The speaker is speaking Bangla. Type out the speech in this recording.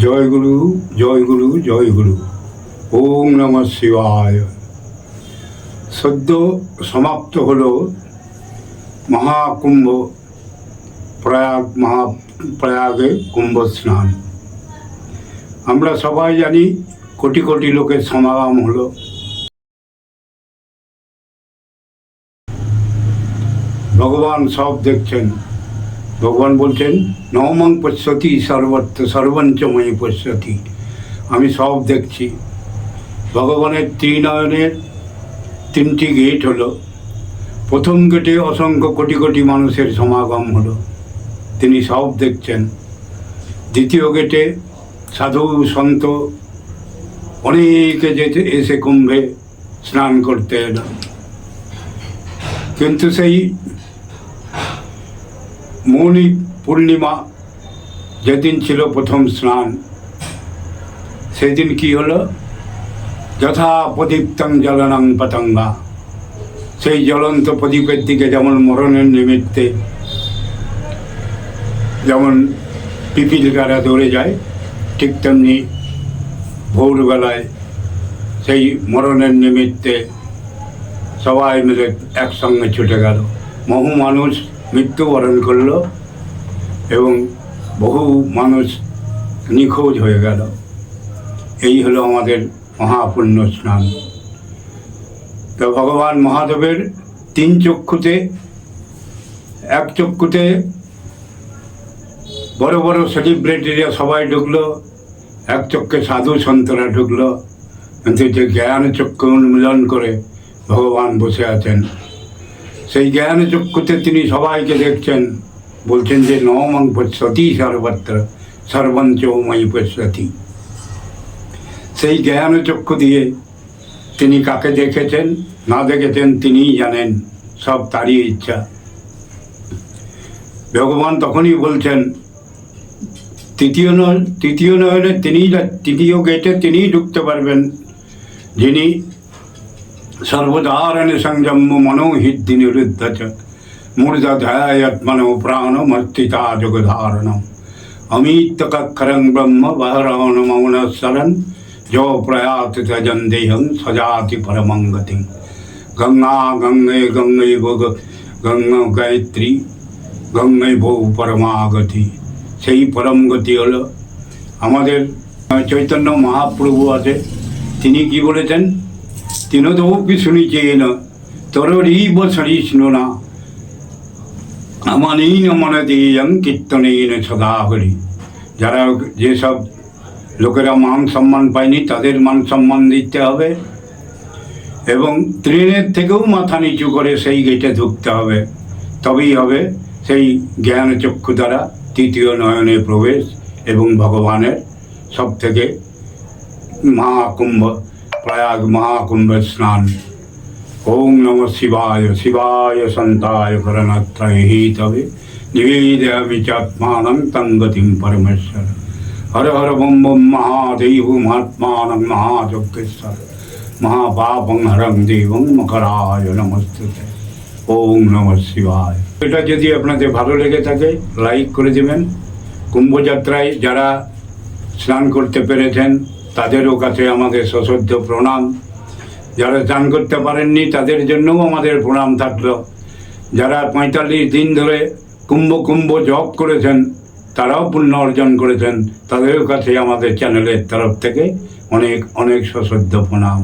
জয় গুরু, জয় গুরু, জয় গুরু। ওম নমঃ শিবায়। সদ্য সমাপ্ত হল মহাকুম্ভ, প্রয়াগে কুম্ভ স্নান। আমরা সবাই জানি কোটি কোটি লোকের সমাগম হলো। ভগবান সব দেখছেন। ভগবান বলছেন নমং পশ্যতি সর্বত্র সর্বঞ্চময়ী পশ্যতি। আমি সব দেখছি। ভগবানের ত্রিনয়নের তিনটি গেট হলো। প্রথম গেটে অসংখ্য কোটি কোটি মানুষের সমাগম হলো, তিনি সব দেখছেন। দ্বিতীয় গেটে সাধু সন্ত অনেকে যেতে এসে কুম্ভে স্নান করতে এলো, কিন্তু সেই মৌনী পূর্ণিমা যেদিন ছিল প্রথম স্নান, সেদিন কি হলো? যথা প্রদীপ্তং জ্বলনং পতঙ্গা। সেই জ্বলন্ত প্রদীপের দিকে যেমন মরণের নিমিত্তে যেমন পিপিলিকারা দৌড়ে যায়, ঠিক তেমনি ভোরবেলায় সেই মরণের নিমিত্তে সবাই মিলে একসঙ্গে ছুটে গেল। বহু মানুষ মৃত্যুবরণ করল এবং বহু মানুষ নিখোঁজ হয়ে গেল। এই হলো আমাদের মহাপুণ্য স্নান। তো ভগবান মহাদেবের তিন চক্ষুতে, এক চক্ষুতে বড় বড় সেলিব্রিটিরা সবাই ঢুকলো, এক চক্ষে সাধু সন্তরা ঢুকলো, কিন্তু যে জ্ঞান চক্ষু উন্মিলন করে ভগবান বসে আছেন, সেই জ্ঞান চক্ষুতে তিনি সবাইকে দেখছেন। বলছেন যে নমং পশ্যতি সর্বত্র সর্বঞ্চময়ী পশ্যতি। সেই জ্ঞান চক্ষু দিয়ে তিনি কাকে দেখেছেন না দেখেছেন তিনিই জানেন, সব তারই ইচ্ছা। ভগবান তখনই বলছেন তৃতীয় নয়নে তৃতীয় গেটে তিনিই ঢুকতে পারবেন, যিনি সর্বধারণে সংযম্য মনোহৃদ্ধি নিরুদ্ধ চ মূর্ধা ধ্যায়ত্মনো প্রাণমর্তিতা জগধারণম অমিত্যকক্ষরং ব্রহ্ম বহরণ মৌনস্বরণ जो प्रयात त्यजन देहं सजाति परमं गतिं। गंगा गंगे गंगे भोग गंगा गायत्री गंगे भोग परमागति। সেই পরম গতি হলো আমাদের চৈতন্য মহাপ্রভু আছে। তিনি কি বলেছেন? তিনদৌপি শুনিছেন তররীব সরিষ্ণু না আমানীন মনদেয়ং কীর্তনেন সদা হরি। যারা যেসব লোকেরা মান সম্মান পায়নি তাদের মান সম্মান দিতে হবে, এবং ট্রেনের থেকেও মাথা নিচু করে সেই গেটে ঢুকতে হবে, তবেই হবে সেই জ্ঞান চক্ষু দ্বারা তৃতীয় নয়নে প্রবেশ এবং ভগবানের সব থেকে মহাকুম্ভ প্রয়াগ মহাকুম্ভের স্নান। ওম নমঃ শিবায়। শিবায় সন্তায় করণত্রয়ী তবে নিবেদয়ামি চাত্মানং তং গতিং পরমেশ্বর। हर हर बम बम महादेव महात्मानं महायज्ञेश्वर महापापं हरं देवं मकराय नमस्ते। ओम नमः शिवाय। এটা যদি আপনাদের ভালো লেগে থাকে লাইক করে দেবেন। কুম্ভযাত্রায় যারা স্নান করতে পেরেছেন তাদেরও কাছে আমাদের সশ্রদ্ধ প্রণাম। যারা স্নান করতে পারেননি তাদের জন্যও আমাদের প্রণাম থাকলো। যারা 45 দিন ধরে কুম্ভ জপ করেছেন তারাও পুণ্য অর্জন করেছেন, তাদের কাছে আমাদের চ্যানেলের তরফ থেকে অনেক অনেক সশ্রদ্ধ প্রণাম।